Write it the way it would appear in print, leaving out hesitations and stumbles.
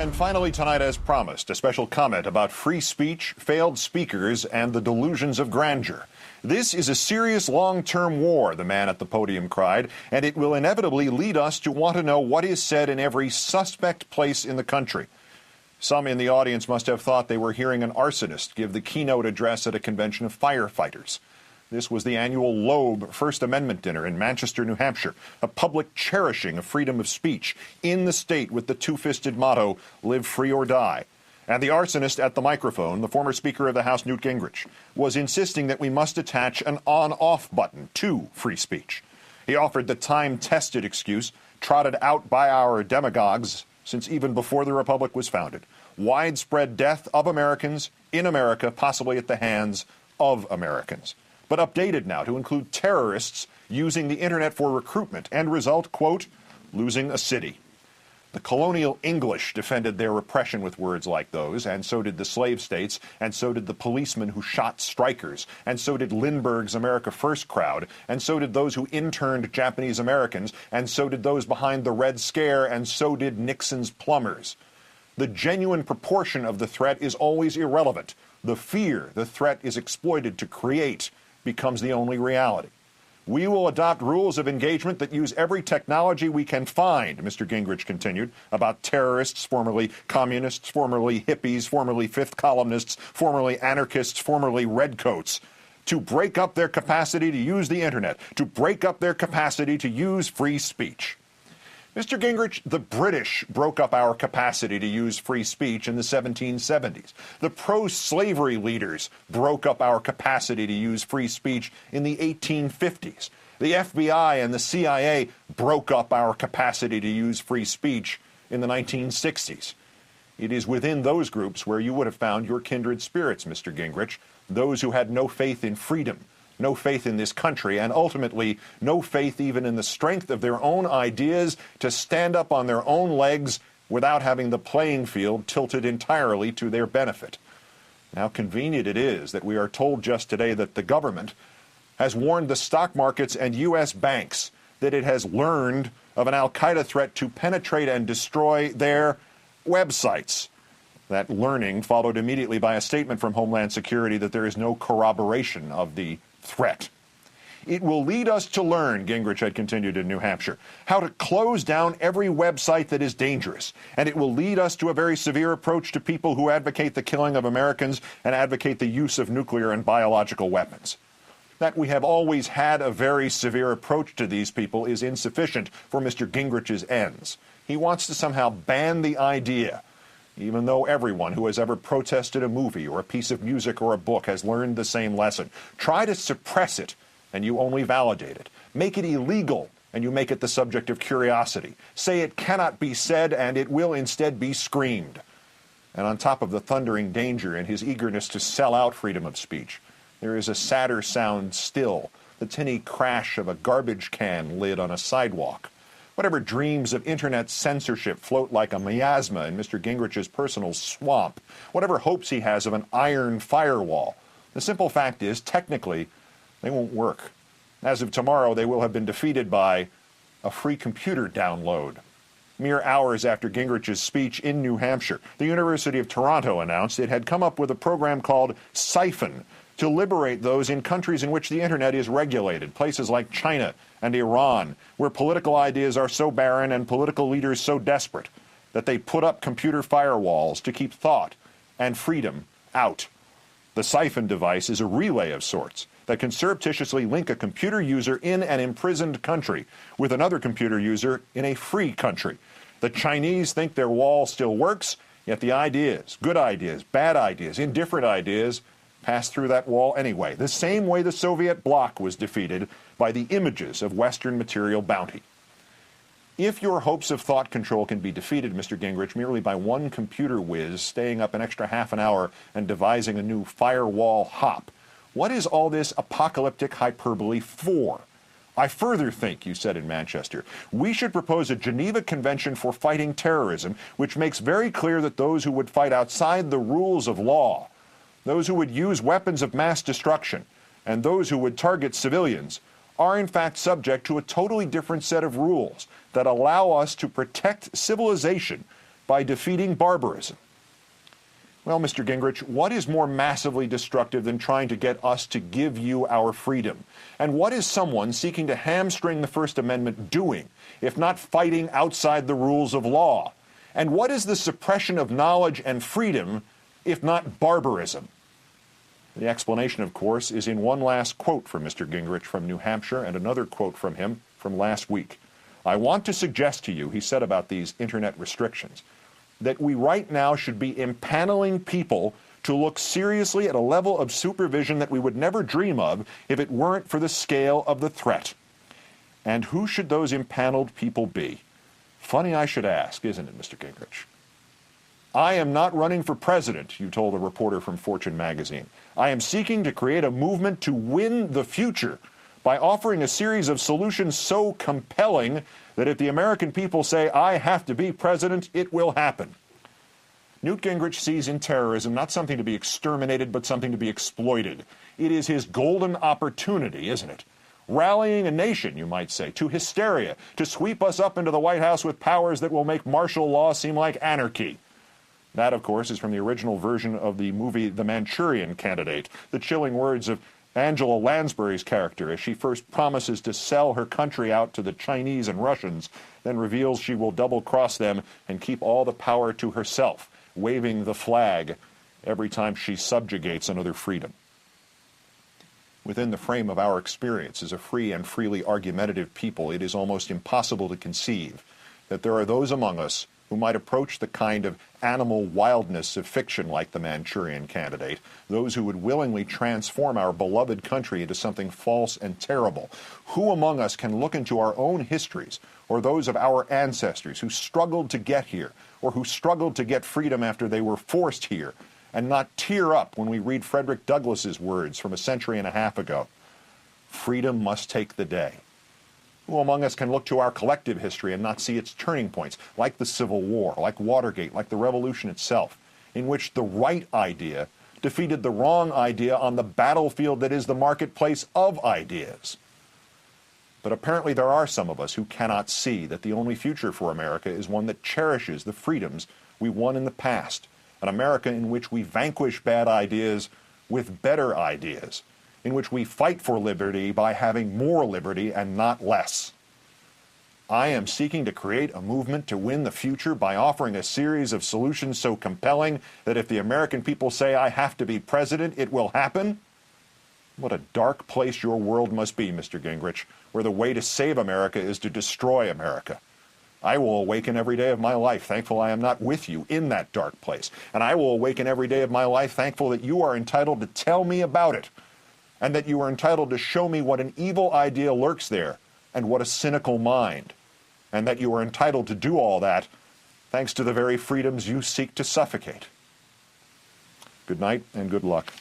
And finally tonight, as promised, a special comment about free speech, failed speakers, and the delusions of grandeur. This is a serious long-term war, the man at the podium cried, and it will inevitably lead us to want to know what is said in every suspect place in the country. Some in the audience must have thought they were hearing an arsonist give the keynote address at a convention of firefighters. This was the annual Loeb First Amendment dinner in Manchester, New Hampshire, a public cherishing of freedom of speech in the state with the two-fisted motto, live free or die. And the arsonist at the microphone, the former Speaker of the House, Newt Gingrich, was insisting that we must attach an on-off button to free speech. He offered the time-tested excuse trotted out by our demagogues since even before the Republic was founded. Widespread death of Americans in America, possibly at the hands of Americans. But updated now to include terrorists using the internet for recruitment and result, quote, losing a city. The colonial English defended their repression with words like those, and so did the slave states, and so did the policemen who shot strikers, and so did Lindbergh's America First crowd, and so did those who interned Japanese Americans, and so did those behind the Red Scare, and so did Nixon's plumbers. The genuine proportion of the threat is always irrelevant. The fear the threat is exploited to create becomes the only reality. We will adopt rules of engagement that use every technology we can find, Mr. Gingrich continued, about terrorists, formerly communists, formerly hippies, formerly fifth columnists, formerly anarchists, formerly redcoats, to break up their capacity to use the internet, to break up their capacity to use free speech. Mr. Gingrich, the British broke up our capacity to use free speech in the 1770s. The pro-slavery leaders broke up our capacity to use free speech in the 1850s. The FBI and the CIA broke up our capacity to use free speech in the 1960s. It is within those groups where you would have found your kindred spirits, Mr. Gingrich, those who had no faith in freedom, no faith in this country, and ultimately no faith even in the strength of their own ideas to stand up on their own legs without having the playing field tilted entirely to their benefit. How convenient it is that we are told just today that the government has warned the stock markets and U.S. banks that it has learned of an al-Qaeda threat to penetrate and destroy their websites. That learning followed immediately by a statement from Homeland Security that there is no corroboration of the threat. It will lead us to learn, Gingrich had continued in New Hampshire, how to close down every website that is dangerous. And it will lead us to a very severe approach to people who advocate the killing of Americans and advocate the use of nuclear and biological weapons. That we have always had a very severe approach to these people is insufficient for Mr. Gingrich's ends. He wants to somehow ban the idea, even though everyone who has ever protested a movie or a piece of music or a book has learned the same lesson. Try to suppress it, and you only validate it. Make it illegal, and you make it the subject of curiosity. Say it cannot be said, and it will instead be screamed. And on top of the thundering danger in his eagerness to sell out freedom of speech, there is a sadder sound still, the tinny crash of a garbage can lid on a sidewalk. Whatever dreams of internet censorship float like a miasma in Mr. Gingrich's personal swamp, whatever hopes he has of an iron firewall, the simple fact is, technically, they won't work. As of tomorrow, they will have been defeated by a free computer download. Mere hours after Gingrich's speech in New Hampshire, the University of Toronto announced it had come up with a program called Siphon to liberate those in countries in which the internet is regulated, places like China and Iran, where political ideas are so barren and political leaders so desperate that they put up computer firewalls to keep thought and freedom out. The Siphon device is a relay of sorts that can surreptitiously link a computer user in an imprisoned country with another computer user in a free country. The Chinese think their wall still works, yet the ideas, good ideas, bad ideas, indifferent ideas, pass through that wall anyway, the same way the Soviet bloc was defeated by the images of Western material bounty. If your hopes of thought control can be defeated, Mr. Gingrich, merely by one computer whiz staying up an extra half an hour and devising a new firewall hop, what is all this apocalyptic hyperbole for? I further think, you said in Manchester, we should propose a Geneva Convention for fighting terrorism, which makes very clear that those who would fight outside the rules of law, those who would use weapons of mass destruction, and those who would target civilians are in fact subject to a totally different set of rules that allow us to protect civilization by defeating barbarism. Well, Mr. Gingrich, what is more massively destructive than trying to get us to give you our freedom? And what is someone seeking to hamstring the First Amendment doing, if not fighting outside the rules of law? And what is the suppression of knowledge and freedom, if not barbarism? The explanation, of course, is in one last quote from Mr. Gingrich from New Hampshire and another quote from him from last week. I want to suggest to you, he said about these internet restrictions, that we right now should be impaneling people to look seriously at a level of supervision that we would never dream of if it weren't for the scale of the threat. And who should those impaneled people be? Funny I should ask, isn't it, Mr. Gingrich? I am not running for president, you told a reporter from Fortune magazine. I am seeking to create a movement to win the future by offering a series of solutions so compelling that if the American people say, I have to be president, it will happen. Newt Gingrich sees in terrorism not something to be exterminated, but something to be exploited. It is his golden opportunity, isn't it? Rallying a nation, you might say, to hysteria, to sweep us up into the White House with powers that will make martial law seem like anarchy. That, of course, is from the original version of the movie The Manchurian Candidate, the chilling words of Angela Lansbury's character as she first promises to sell her country out to the Chinese and Russians, then reveals she will double-cross them and keep all the power to herself, waving the flag every time she subjugates another freedom. Within the frame of our experience as a free and freely argumentative people, it is almost impossible to conceive that there are those among us who might approach the kind of animal wildness of fiction like The Manchurian Candidate, those who would willingly transform our beloved country into something false and terrible. Who among us can look into our own histories, or those of our ancestors who struggled to get here, or who struggled to get freedom after they were forced here, and not tear up when we read Frederick Douglass's words from a century and a half ago? Freedom must take the day. Who among us can look to our collective history and not see its turning points, like the Civil War, like Watergate, like the Revolution itself, in which the right idea defeated the wrong idea on the battlefield that is the marketplace of ideas? But apparently there are some of us who cannot see that the only future for America is one that cherishes the freedoms we won in the past, an America in which we vanquish bad ideas with better ideas, in which we fight for liberty by having more liberty and not less. I am seeking to create a movement to win the future by offering a series of solutions so compelling that if the American people say I have to be president, it will happen. What a dark place your world must be, Mr. Gingrich, where the way to save America is to destroy America. I will awaken every day of my life thankful I am not with you in that dark place. And I will awaken every day of my life thankful that you are entitled to tell me about it, and that you are entitled to show me what an evil idea lurks there and what a cynical mind, and that you are entitled to do all that thanks to the very freedoms you seek to suffocate. Good night and good luck.